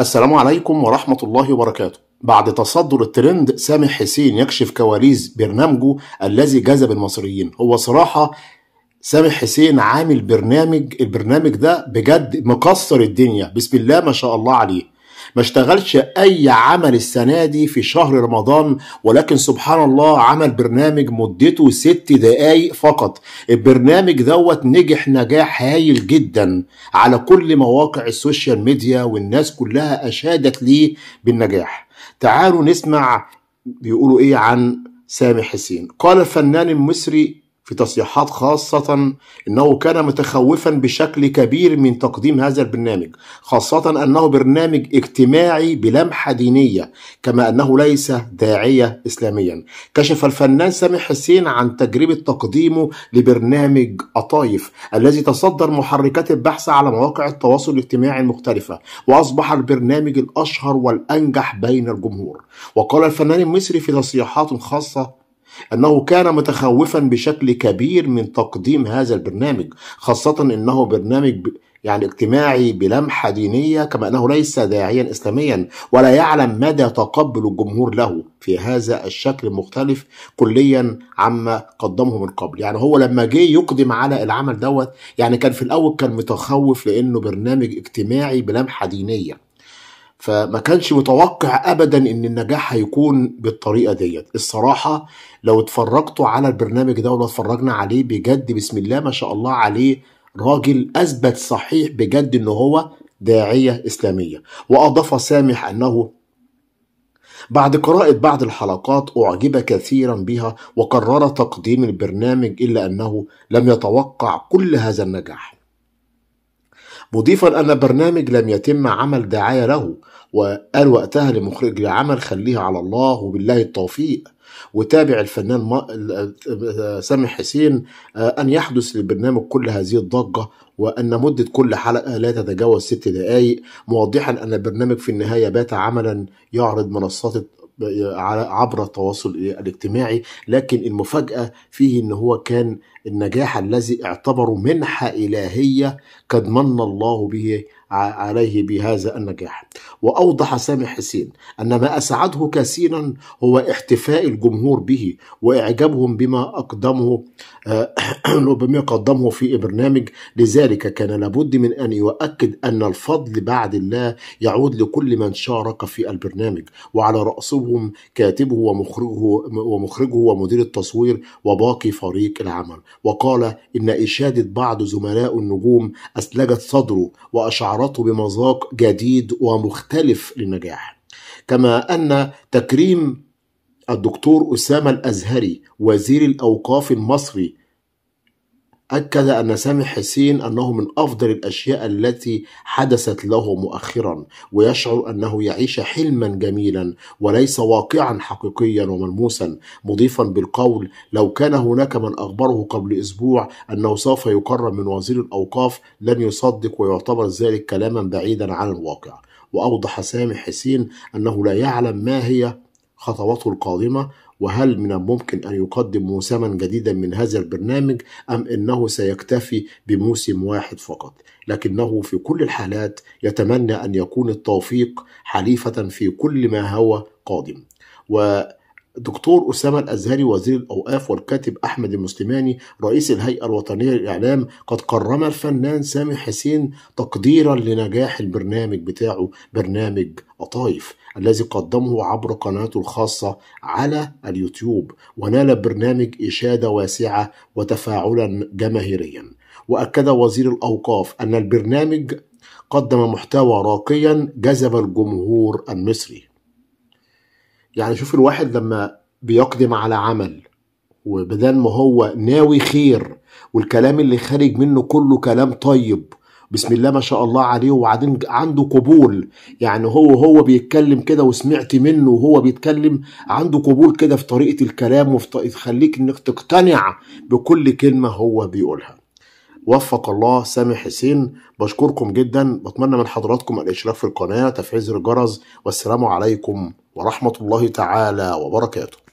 السلام عليكم ورحمة الله وبركاته. بعد تصدر الترند، سامح حسين يكشف كواليس برنامجه الذي جذب المصريين. هو صراحة سامح حسين عامل البرنامج ده بجد مكسر الدنيا، بسم الله ما شاء الله عليه. ما اشتغلش اي عمل السنة دي في شهر رمضان، ولكن سبحان الله عمل برنامج مدته 6 دقايق فقط. البرنامج دوت نجح نجاح هايل جدا على كل مواقع السوشيال ميديا، والناس كلها اشادت ليه بالنجاح. تعالوا نسمع بيقولوا ايه عن سامح حسين. قال الفنان المصري في تصريحات خاصة إنه كان متخوفا بشكل كبير من تقديم هذا البرنامج، خاصة أنه برنامج اجتماعي بلمحة دينية، كما أنه ليس داعية إسلاميا. كشف الفنان سامح حسين عن تجربة تقديمه لبرنامج قطايف الذي تصدر محركات البحث على مواقع التواصل الاجتماعي المختلفة، وأصبح البرنامج الأشهر والأنجح بين الجمهور. وقال الفنان المصري في تصريحات خاصة أنه كان متخوفا بشكل كبير من تقديم هذا البرنامج، خاصة أنه برنامج اجتماعي بلمحة دينية، كما أنه ليس داعيا إسلاميا، ولا يعلم مدى تقبل الجمهور له في هذا الشكل المختلف كليا عما قدمه من قبل. يعني هو لما جه يقدم على العمل دوت، يعني كان في الأول كان متخوف لأنه برنامج اجتماعي بلمحة دينية، فما كانش متوقع ابدا ان النجاح هيكون بالطريقه ديت. الصراحه لو اتفرجتوا على البرنامج ده ولو اتفرجنا عليه بجد بسم الله ما شاء الله عليه، راجل اثبت صحيح بجد ان هو داعيه اسلاميه. واضاف سامح انه بعد قراءة بعض الحلقات أعجب كثيرا بها وقرر تقديم البرنامج، إلا أنه لم يتوقع كل هذا النجاح، مضيفا أن البرنامج لم يتم عمل دعاية له. وقال وقتها لمخرج العمل خليها على الله وبالله التوفيق. وتابع الفنان سامح حسين أن يحدث للبرنامج كل هذه الضجة، وأن مدة كل حلقة لا تتجاوز 6 دقايق، موضحا أن البرنامج في النهاية بات عملا يعرض منصات عبر التواصل الاجتماعي. لكن المفاجأة فيه ان هو كان النجاح الذي اعتبره منحة إلهية قد من الله به عليه بهذا النجاح. وأوضح سامح حسين أن ما أسعده كثيرا هو احتفاء الجمهور به وإعجابهم بما قدمه في البرنامج. لذلك كان لابد من أن يؤكد أن الفضل بعد الله يعود لكل من شارك في البرنامج، وعلى رأسهم كاتبه ومخرجه ومدير التصوير وباقي فريق العمل. وقال إن إشادة بعض زملاء النجوم أثلجت صدره وأشعرته بمذاق جديد ومختلف للنجاح، كما أن تكريم الدكتور أسامة الأزهري وزير الأوقاف المصري أكد أن سامح حسين أنه من أفضل الأشياء التي حدثت له مؤخرا، ويشعر أنه يعيش حلما جميلا وليس واقعا حقيقيا وملموسا، مضيفا بالقول لو كان هناك من أخبره قبل أسبوع أنه سوف يكرم من وزير الأوقاف لن يصدق، ويعتبر ذلك كلاما بعيدا عن الواقع. وأوضح سامح حسين أنه لا يعلم ما هي خطواته القادمة، وهل من الممكن أن يقدم موسما جديدا من هذا البرنامج أم أنه سيكتفي بموسم واحد فقط. لكنه في كل الحالات يتمنى أن يكون التوفيق حليفة في كل ما هو قادم. ودكتور أسامة الأزهري وزير الأوقاف والكاتب أحمد المسلماني رئيس الهيئة الوطنية للإعلام قد كرم الفنان سامح حسين تقديرا لنجاح البرنامج بتاعه، برنامج قطايف الذي قدمه عبر قناته الخاصة على اليوتيوب، ونال البرنامج إشادة واسعة وتفاعلا جماهيريا. وأكد وزير الأوقاف أن البرنامج قدم محتوى راقيا جذب الجمهور المصري. يعني شوف الواحد لما بيقدم على عمل وبدل ما هو ناوي خير والكلام اللي خارج منه كله كلام طيب بسم الله ما شاء الله عليه، وبعدين عنده قبول، يعني هو بيتكلم كده وسمعت منه وهو بيتكلم عنده قبول كده في طريقة الكلام وفي تخليك انك تقتنع بكل كلمة هو بيقولها. وفق الله سامح حسين. بشكركم جدا، بتمنى من حضراتكم الاشتراك في القناة، تفعيل زر الجرس، والسلام عليكم ورحمة الله تعالى وبركاته.